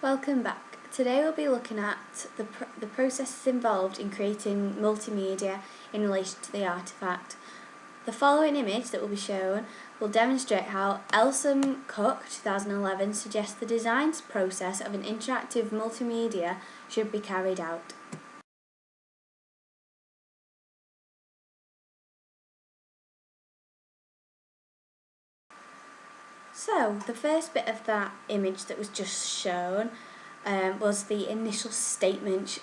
Welcome back. Today we'll be looking at the processes involved in creating multimedia in relation to the artefact. The following image that will be shown will demonstrate how Elson Cook 2011 suggests the design process of an interactive multimedia should be carried out. So, the first bit of that image that was just shown was the initial statement,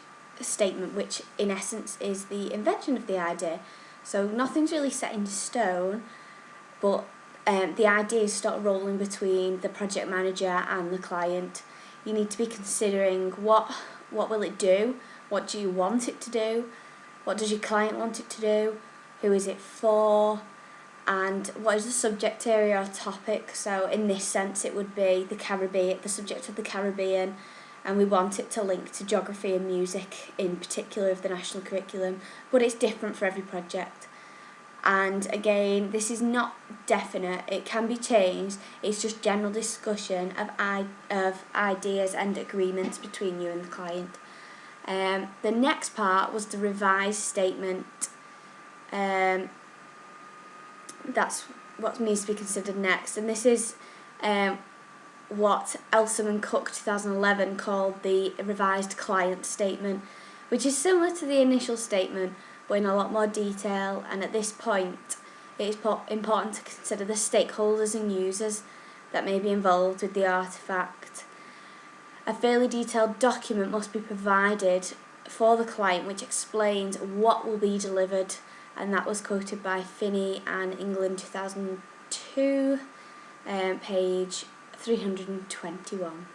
which in essence is the invention of the idea. So nothing's really set in stone, but the ideas start rolling between the project manager and the client. You need to be considering what will it do, what do you want it to do, what does your client want it to do, who is it for, and what is the subject area or topic. So in this sense it would be the Caribbean, the subject of the Caribbean, and we want it to link to geography and music in particular of the national curriculum, but it's different for every project. And again, this is not definite, it can be changed, it's just general discussion of ideas and agreements between you and the client. The next part was the revised statement. That's what needs to be considered next, and this is what Elson and Cook 2011 called the revised client statement, which is similar to the initial statement but in a lot more detail. And at this point it is important to consider the stakeholders and users that may be involved with the artefact. A fairly detailed document must be provided for the client which explains what will be delivered, and that was quoted by Finney and England 2002, page 321.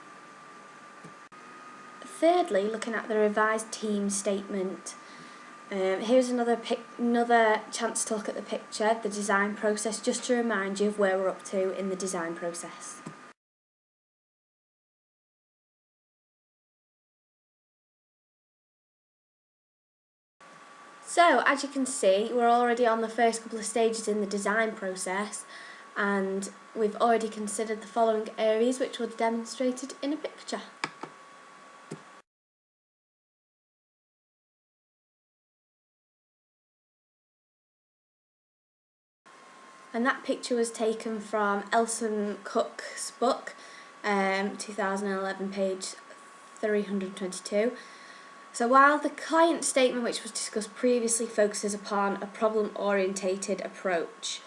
Thirdly, looking at the revised team statement, here's another chance to look at the picture, the design process, just to remind you of where we're up to in the design process. So, as you can see, we're already on the first couple of stages in the design process, and we've already considered the following areas which were demonstrated in a picture. And that picture was taken from Elson Cook's book, 2011, page 322. So while the client statement, which was discussed previously, focuses upon a problem-orientated approach,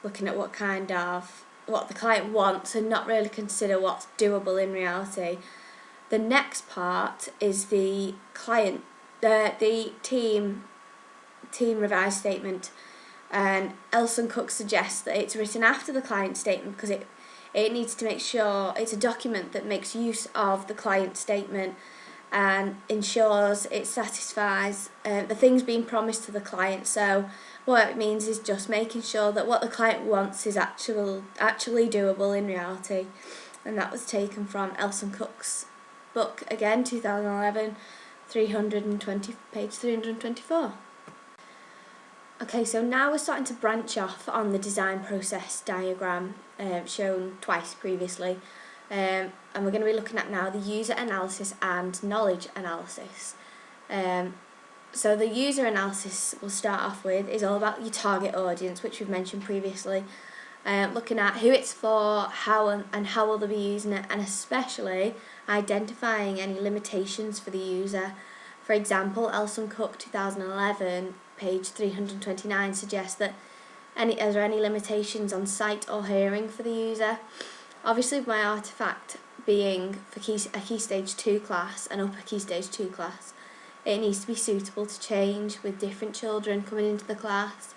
looking at what the client wants and not really consider what's doable in reality, the next part is the team revised statement. And Elson Cook suggests that it's written after the client statement because it needs to make sure it's a document that makes use of the client statement and ensures it satisfies the things being promised to the client. So what it means is just making sure that what the client wants is actually doable in reality. And that was taken from Elson Cook's book, again 2011, page 324. Okay, so now we're starting to branch off on the design process diagram shown twice previously. And we're going to be looking at now the user analysis and knowledge analysis. So the user analysis we'll start off with is all about your target audience, which we've mentioned previously. Looking at who it's for, how and how will they be using it, and especially identifying any limitations for the user. For example, Elson Cook 2011, page 329, suggests that are there any limitations on sight or hearing for the user? Obviously, with my artefact being for a Key Stage 2 class, an upper Key Stage 2 class, it needs to be suitable to change with different children coming into the class.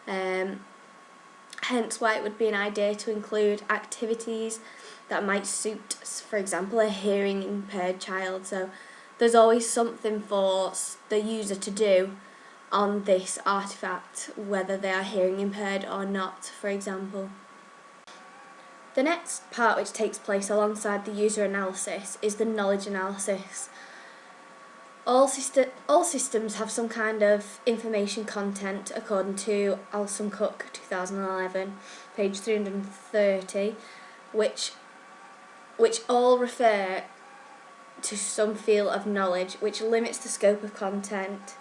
Hence why it would be an idea to include activities that might suit, for example, a hearing impaired child. So there's always something for the user to do on this artefact, whether they are hearing impaired or not, for example. The next part, which takes place alongside the user analysis, is the knowledge analysis. All systems have some kind of information content according to Elson Cook 2011, page 330, which all refer to some field of knowledge, which limits the scope of content.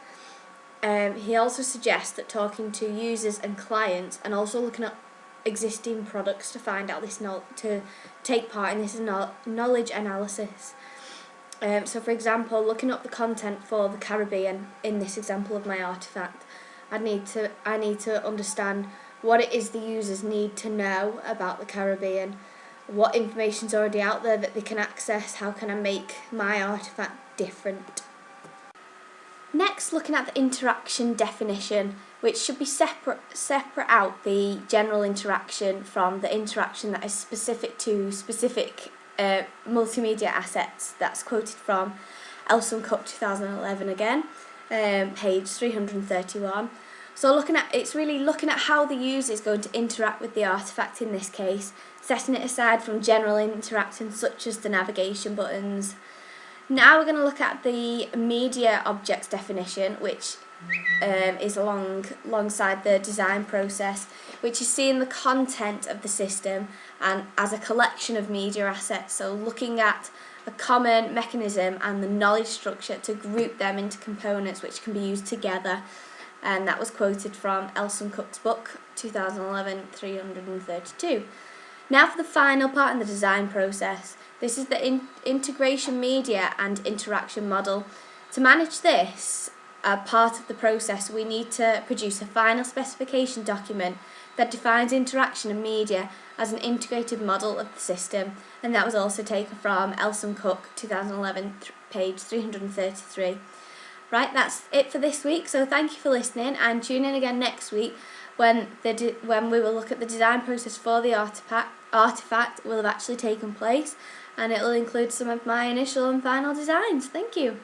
He also suggests that talking to users and clients, and also looking at existing products to find out this to take part in this knowledge analysis. So, for example, looking up the content for the Caribbean in this example of my artifact, I need to understand what it is the users need to know about the Caribbean, what information's already out there that they can access, how can I make my artifact different. Next, looking at the interaction definition, which should be separate out the general interaction from the interaction that is specific to specific multimedia assets. That's quoted from Elson Cook 2011 again, page 331. So it's really looking at how the user is going to interact with the artifact in this case, setting it aside from general interactions such as the navigation buttons. Now we're going to look at the media objects definition, which is alongside the design process, which is seeing the content of the system and as a collection of media assets. So looking at a common mechanism and the knowledge structure to group them into components which can be used together. And that was quoted from Elson Cook's book, 2011, 332. Now for the final part in the design process. This is the integration media and interaction model. To manage this part of the process, we need to produce a final specification document that defines interaction and media as an integrated model of the system, and that was also taken from Elson Cook 2011, page 333. Right, that's it for this week, so thank you for listening, and tune in again next week when we will look at the design process for the artifact will have actually taken place, and it will include some of my initial and final designs. Thank you.